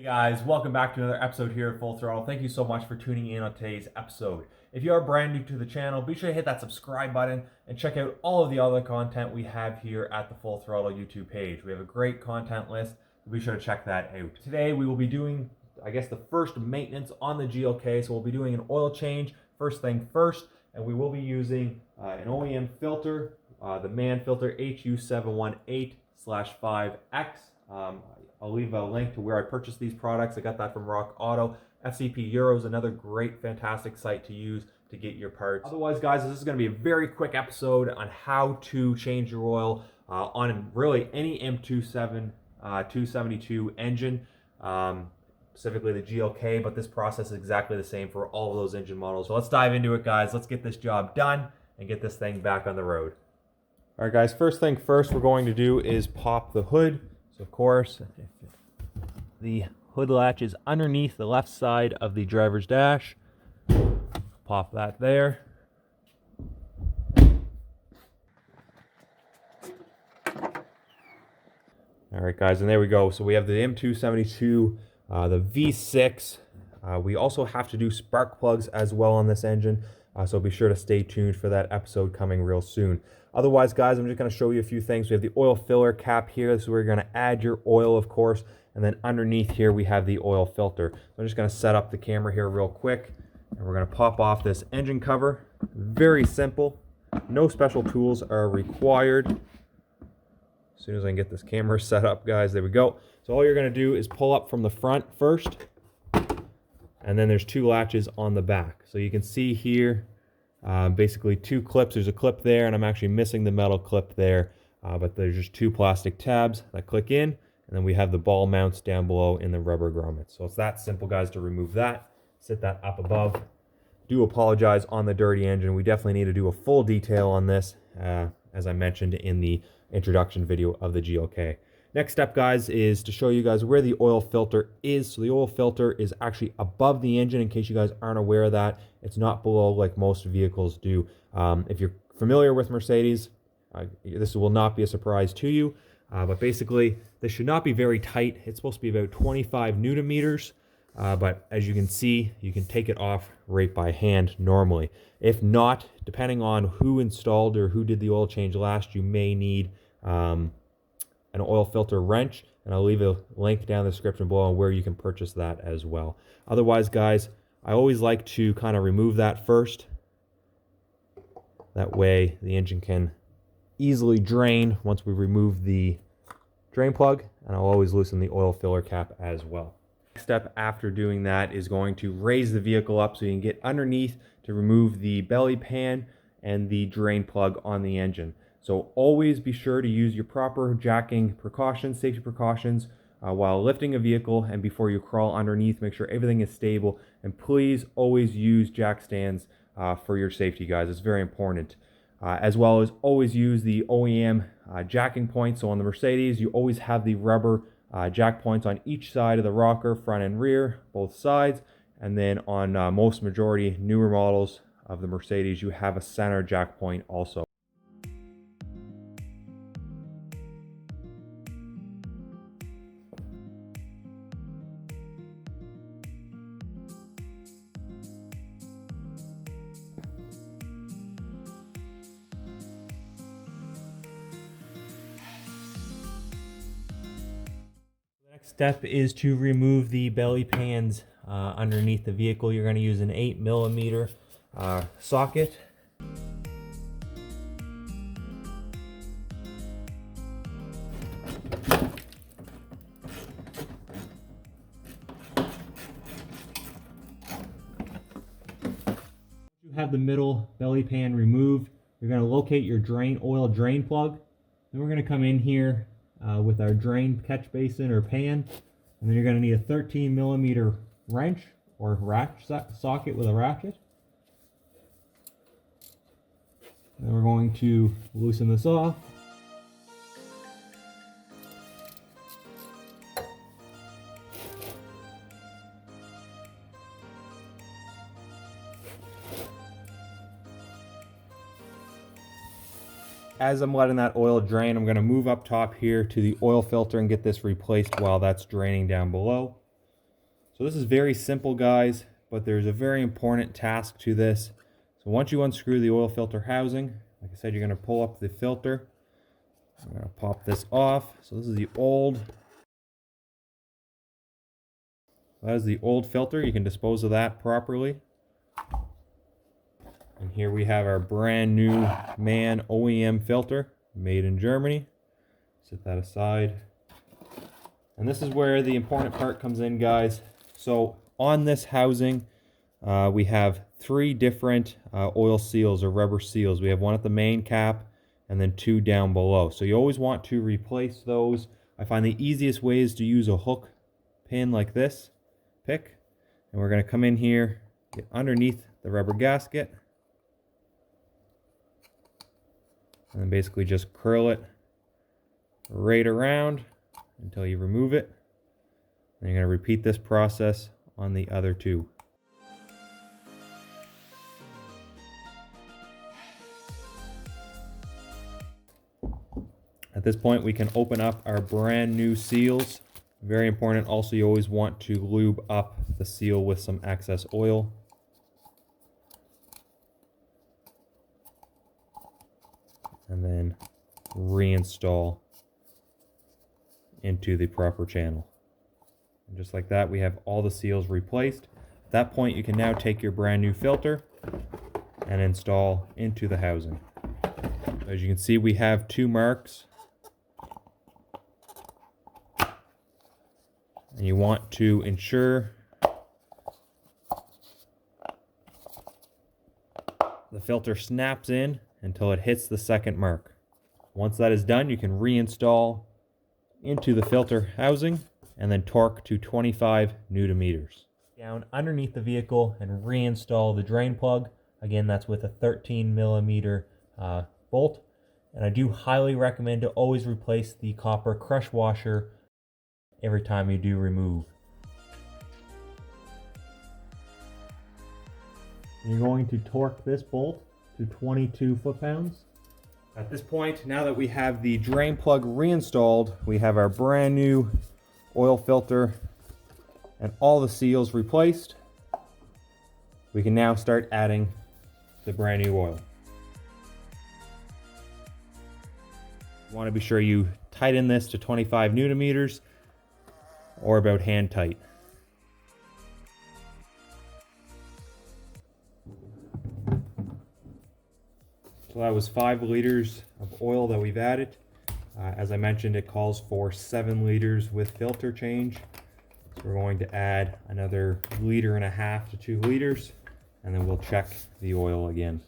Guys, welcome back to another episode here at Full Throttle. Thank you so much for tuning in on today's episode. If you are brand new to the channel, be sure to hit that subscribe button and check out all of the other content we have here at the Full Throttle YouTube page. We have a great content list, so be sure to check that out. Today we will be doing, the first maintenance on the GLK, so we'll be doing an oil change first thing first, and we will be using an OEM filter, the MAN filter HU718/5X. I'll leave a link to where I purchased these products. I got that from Rock Auto. FCP Euro's another great, fantastic site to use to get your parts. Otherwise, guys, this is going to be a very quick episode on how to change your oil on really any M272 engine, specifically the GLK, but this process is exactly the same for all of those engine models. So let's dive into it, guys. Let's get this job done and get this thing back on the road. All right, guys, first thing first we're going to do is pop the hood. So of course, the hood latch is underneath the left side of the driver's dash. Pop that there. All right, guys, and there we go. So we have the M272, the V6. We also have to do spark plugs as well on this engine. So be sure to stay tuned for that episode coming real soon. Otherwise, guys, I'm just going to show you a few things. We have the oil filler cap here. This is where you're going to add your oil, of course. And then underneath here, we have the oil filter. So I'm just going to set up the camera here real quick. And we're going to pop off this engine cover. Very simple. No special tools are required. As soon as I can get this camera set up, guys, there we go. So all you're going to do is pull up from the front first. And then there's two latches on the back. So you can see here, basically two clips. There's a clip there, and I'm actually missing the metal clip there. But there's just two plastic tabs that click in, and then we have the ball mounts down below in the rubber grommets. So it's that simple, guys, to remove that. Sit that up above. Do apologize on the dirty engine. We definitely need to do a full detail on this, as I mentioned in the introduction video of the GLK. Next step, guys, is to show you guys where the oil filter is. So the oil filter is actually above the engine, in case you guys aren't aware of that. It's not below like most vehicles do. If you're familiar with Mercedes, this will not be a surprise to you. But basically, this should not be very tight. It's supposed to be about 25 Newton meters. But as you can see, you can take it off right by hand normally. If not, depending on who installed or who did the oil change last, you may need an oil filter wrench, and I'll leave a link down in the description below on where you can purchase that as well. Otherwise, guys, I always like to kind of remove that first. That way the engine can easily drain once we remove the drain plug, and I'll always loosen the oil filler cap as well. Next step after doing that is going to raise the vehicle up so you can get underneath to remove the belly pan and the drain plug on the engine. So always be sure to use your proper jacking precautions, safety precautions, while lifting a vehicle, and before you crawl underneath, make sure everything is stable. And please always use jack stands for your safety, guys. It's very important. As well as always use the OEM jacking points. So on the Mercedes, you always have the rubber jack points on each side of the rocker, front and rear, both sides. And then on most majority newer models of the Mercedes, you have a center jack point also. Next step is to remove the belly pans underneath the vehicle. You're going to use an 8mm socket. You have the middle belly pan removed. You're going to locate your oil drain plug. Then we're going to come in here with our drain catch basin or pan, and then you're going to need a 13mm wrench or ratchet socket with a ratchet. Then we're going to loosen this off. As I'm letting that oil drain, I'm going to move up top here to the oil filter and get this replaced while that's draining down below. So this is very simple, guys, but there's a very important task to this. So once you unscrew the oil filter housing, like I said, you're going to pull up the filter. I'm going to pop this off. So this is the old. That is the old filter. You can dispose of that properly. And here we have our brand new MAN OEM filter, made in Germany. Set that aside. And this is where the important part comes in, guys. So on this housing, we have 3 different oil seals or rubber seals. We have one at the main cap and then 2 down below. So you always want to replace those. I find the easiest way is to use a hook pin like this, pick, and we're going to come in here, get underneath the rubber gasket, and then basically just curl it right around until you remove it. And you're going to repeat this process on the other 2. At this point, we can open up our brand new seals. Very important also, you always want to lube up the seal with some excess oil. And then reinstall into the proper channel. And just like that, we have all the seals replaced. At that point, you can now take your brand new filter and install into the housing. As you can see, we have 2 marks. And you want to ensure the filter snaps in until it hits the second mark. Once that is done, you can reinstall into the filter housing and then torque to 25 Newton meters. Down underneath the vehicle and reinstall the drain plug. Again, that's with a 13 millimeter bolt. And I do highly recommend to always replace the copper crush washer every time you do remove. You're going to torque this bolt to 22 foot-pounds. At this point, now that we have the drain plug reinstalled, we have our brand new oil filter and all the seals replaced. We can now start adding the brand new oil. You want to be sure you tighten this to 25 Newton meters or about hand tight. So that was 5 liters of oil that we've added. As I mentioned, it calls for 7 liters with filter change. So we're going to add another 1.5 liters to 2 liters, and then we'll check the oil again.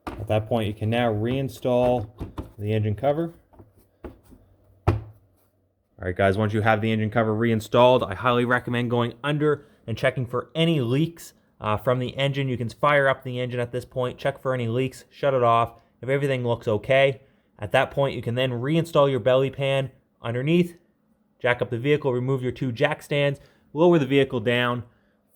At that point, you can now reinstall the engine cover. Alright guys, once you have the engine cover reinstalled, I highly recommend going under and checking for any leaks from the engine. You can fire up the engine at this point, check for any leaks, shut it off. If everything looks okay, at that point you can then reinstall your belly pan underneath, jack up the vehicle, remove your 2 jack stands, lower the vehicle down,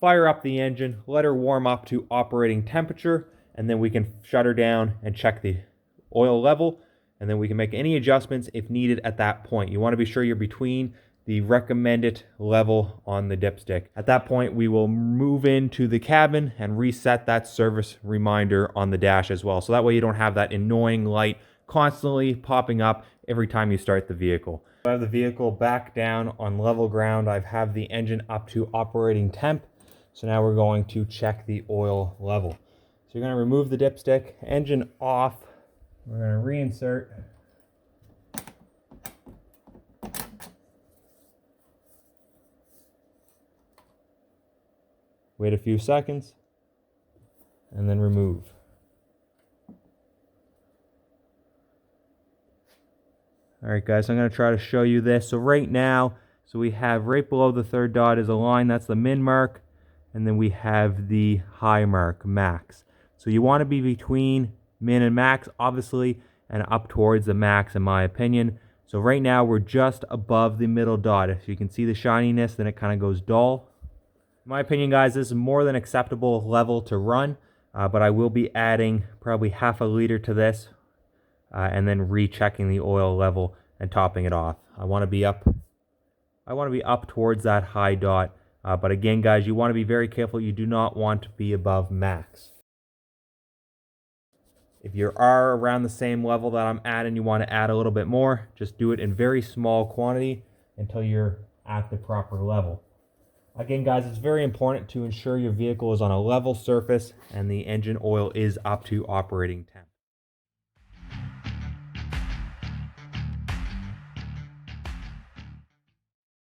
fire up the engine, let her warm up to operating temperature, and then we can shut her down and check the oil level, and then we can make any adjustments if needed at that point. You want to be sure you're between the recommended level on the dipstick. At that point, we will move into the cabin and reset that service reminder on the dash as well. So that way you don't have that annoying light constantly popping up every time you start the vehicle. I have the vehicle back down on level ground. I have the engine up to operating temp. So now we're going to check the oil level. So you're going to remove the dipstick, engine off. We're going to reinsert. Wait a few seconds, and then remove. Alright guys, so I'm going to try to show you this. So right now, we have right below the 3rd dot is a line, that's the min mark, and then we have the high mark, max. So you want to be between min and max, obviously, and up towards the max in my opinion. So right now we're just above the middle dot. If you can see the shininess, then it kind of goes dull. In my opinion, guys, this is more than acceptable level to run. but I will be adding probably half a liter to this and then rechecking the oil level and topping it off. I want to be up towards that high dot, but again guys, you want to be very careful. You do not want to be above max. If you are around the same level that I'm at and you want to add a little bit more, just do it in very small quantity until you're at the proper level. Again guys, it's very important to ensure your vehicle is on a level surface and the engine oil is up to operating temp.